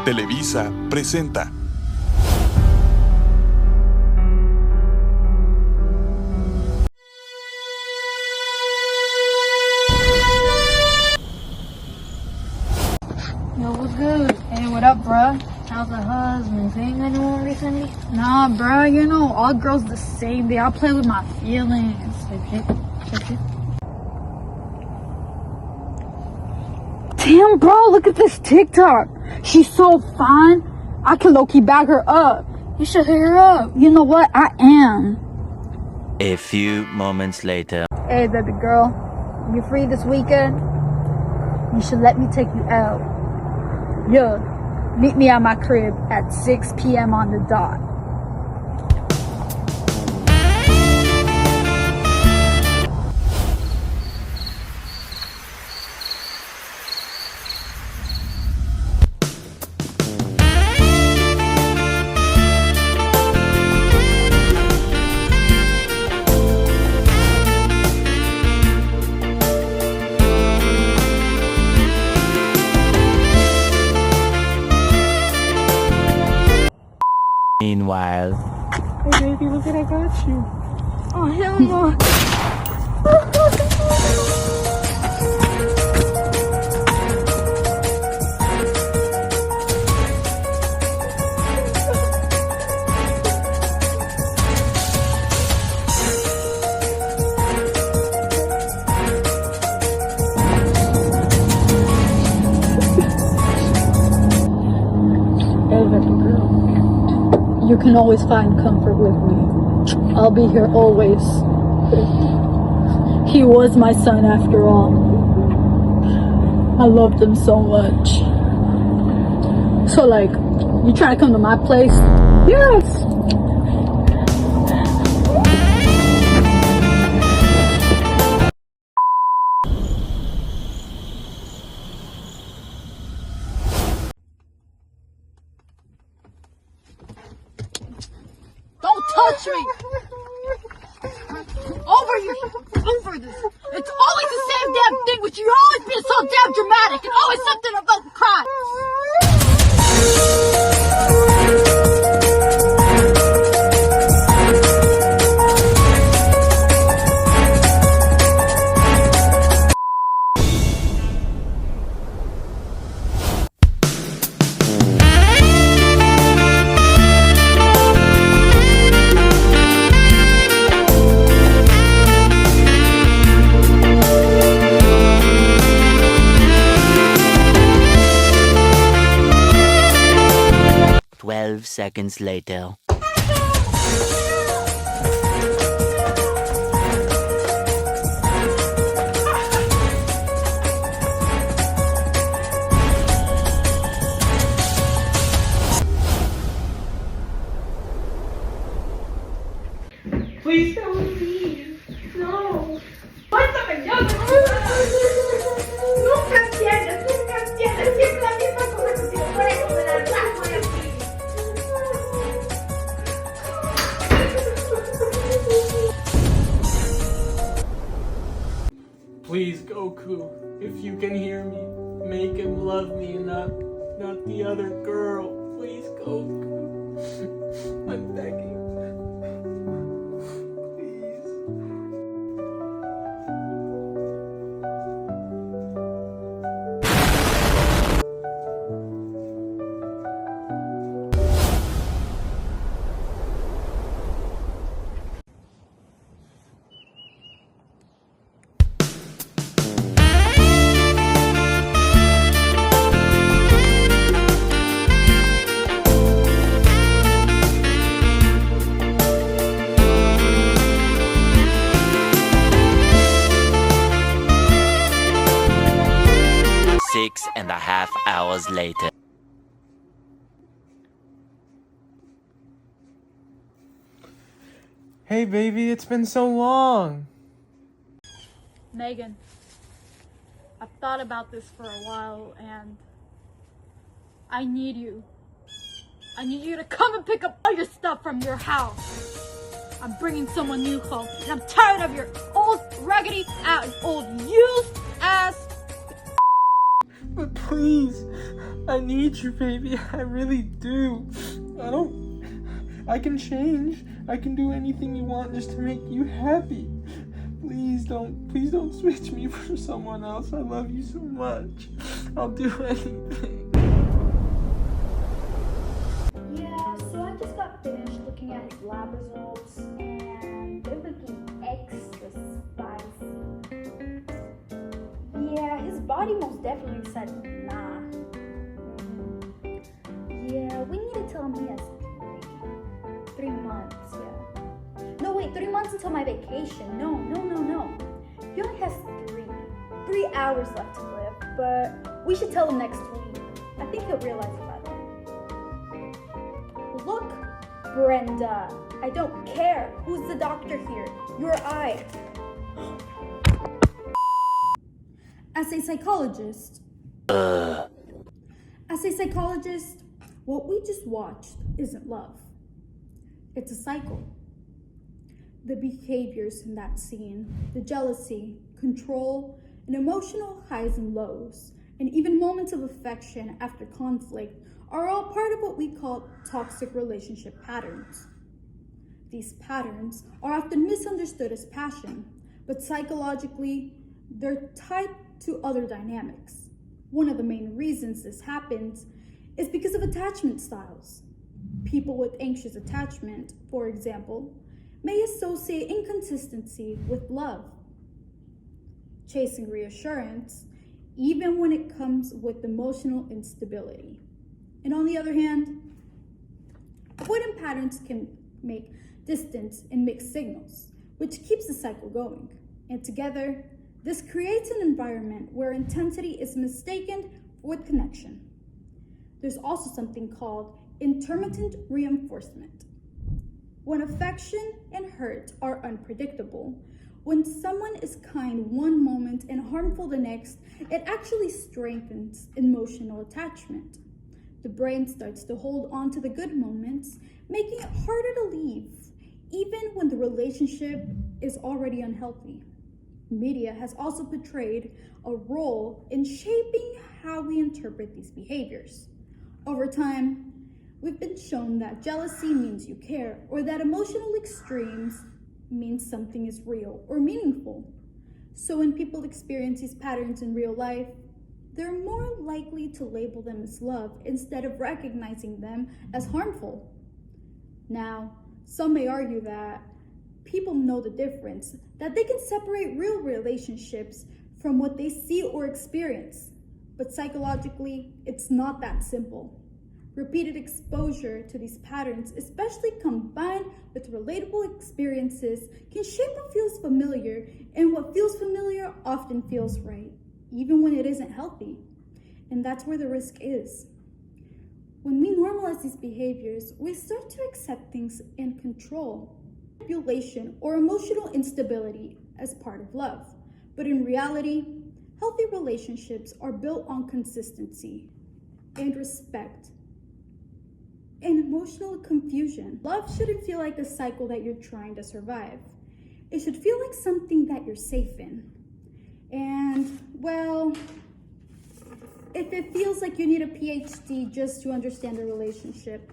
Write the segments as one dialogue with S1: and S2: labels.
S1: Televisa presenta.
S2: Yo, what's good? Hey, what up, bruh? How's the husband? Seeing anyone recently? Nah, bruh, you know, all girls the same. They all play with my feelings. Damn, bro, look at this TikTok. She's so fine. I can low-key bag her up. You should hit her up. You know what? I am.
S3: A few moments later.
S2: Hey, baby girl. You free this weekend? You should let me take you out. Yeah, meet me at my crib at 6 p.m. on the dot.
S3: Meanwhile.
S2: Hey baby, look what I got you. Oh, hell no. Hey baby girl. You can always find comfort with me. I'll be here always. He was my son after all. I loved him so much. So like, you try to come to my place? Yes! Don't touch me! Over this. It's always the same damn thing with you. You're always being so damn dramatic and always something about crime.
S3: Seconds later.
S4: Please don't leave. No. Cuéntame, yo nunca entiendes, siempre la misma cosa que si fuera como la rasgo de aquí.
S5: Please, Goku, if you can hear me, make him love me and not the other girl. Please, Goku. I'm begging. Please.
S3: Six and a half hours later.
S5: Hey, baby, it's been so long.
S2: Megan, I've thought about this for a while and I need you. I need you to come and pick up all your stuff from your house. I'm bringing someone new home and I'm tired of your old raggedy ass, old used ass.
S5: But please, I need you, baby. I really do. I can change. I can do anything you want just to make you happy. Please don't switch me for someone else. I love you so much. I'll do anything.
S4: Yeah, so I just got finished looking at his lab results and they're looking extra spicy. Yeah, his body most definitely said nah. Yeah, we need to tell him he has 3 months, yeah. No, wait, 3 months until my vacation. No. He only has 3 hours left to live, but we should tell him next week. I think he'll realize it by then. Look, Brenda, I don't care. Who's the doctor here? You're I.
S2: As a psychologist, what we just watched isn't love. It's a cycle. The behaviors in that scene, the jealousy, control, and emotional highs and lows, and even moments of affection after conflict are all part of what we call toxic relationship patterns. These patterns are often misunderstood as passion, but psychologically, they're tied to other dynamics. One of the main reasons this happens is because of attachment styles. People with anxious attachment, for example, may associate inconsistency with love, chasing reassurance, even when it comes with emotional instability. And on the other hand, avoidant patterns can make distance and mixed signals, which keeps the cycle going. And together, this creates an environment where intensity is mistaken with connection. There's also something called intermittent reinforcement. When affection and hurt are unpredictable, when someone is kind one moment and harmful the next, it actually strengthens emotional attachment. The brain starts to hold on to the good moments, making it harder to leave, even when the relationship is already unhealthy. Media has also portrayed a role in shaping how we interpret these behaviors. Over time, we've been shown that jealousy means you care, or that emotional extremes means something is real or meaningful. So when people experience these patterns in real life, they're more likely to label them as love instead of recognizing them as harmful. Now, some may argue that people know the difference, that they can separate real relationships from what they see or experience. But psychologically, it's not that simple. Repeated exposure to these patterns, especially combined with relatable experiences, can shape what feels familiar, and what feels familiar often feels right, even when it isn't healthy. And that's where the risk is. When we normalize these behaviors, we start to accept things in control, manipulation, or emotional instability as part of love. But in reality, healthy relationships are built on consistency and respect and emotional confusion. Love shouldn't feel like a cycle that you're trying to survive. It should feel like something that you're safe in. And, well, if it feels like you need a PhD just to understand a relationship,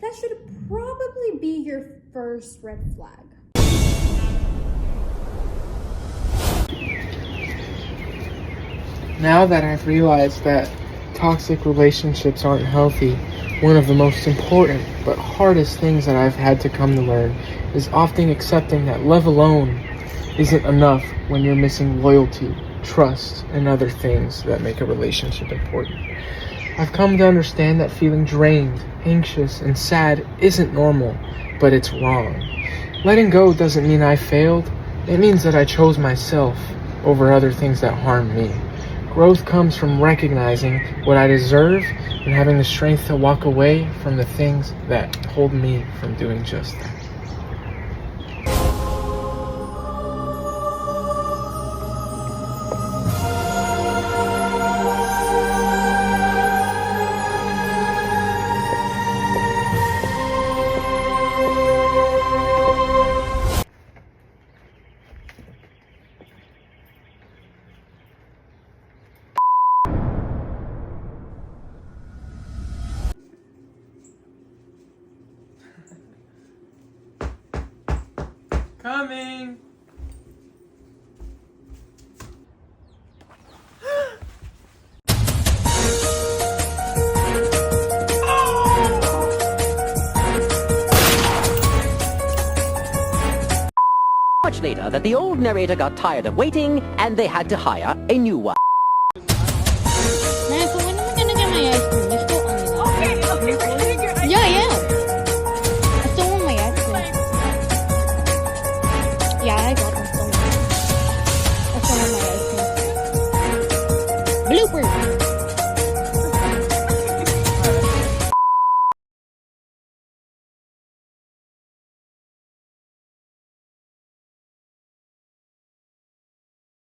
S2: that should probably be your first red flag.
S5: Now that I've realized that toxic relationships aren't healthy, one of the most important but hardest things that I've had to come to learn is often accepting that love alone isn't enough when you're missing loyalty, trust, and other things that make a relationship important. I've come to understand that feeling drained, anxious, and sad isn't normal, but it's wrong. Letting go doesn't mean I failed. It means that I chose myself over other things that harm me. Growth comes from recognizing what I deserve and having the strength to walk away from the things that hold me from doing just that. Coming!
S6: Much later that the old narrator got tired of waiting and they had to hire a new one.
S7: Man, so when am I gonna get my ice cream? You're still on it. Okay. Yeah, yeah. I still want my ice cream. Yeah, I got one. I still want my ice cream. Bloopers.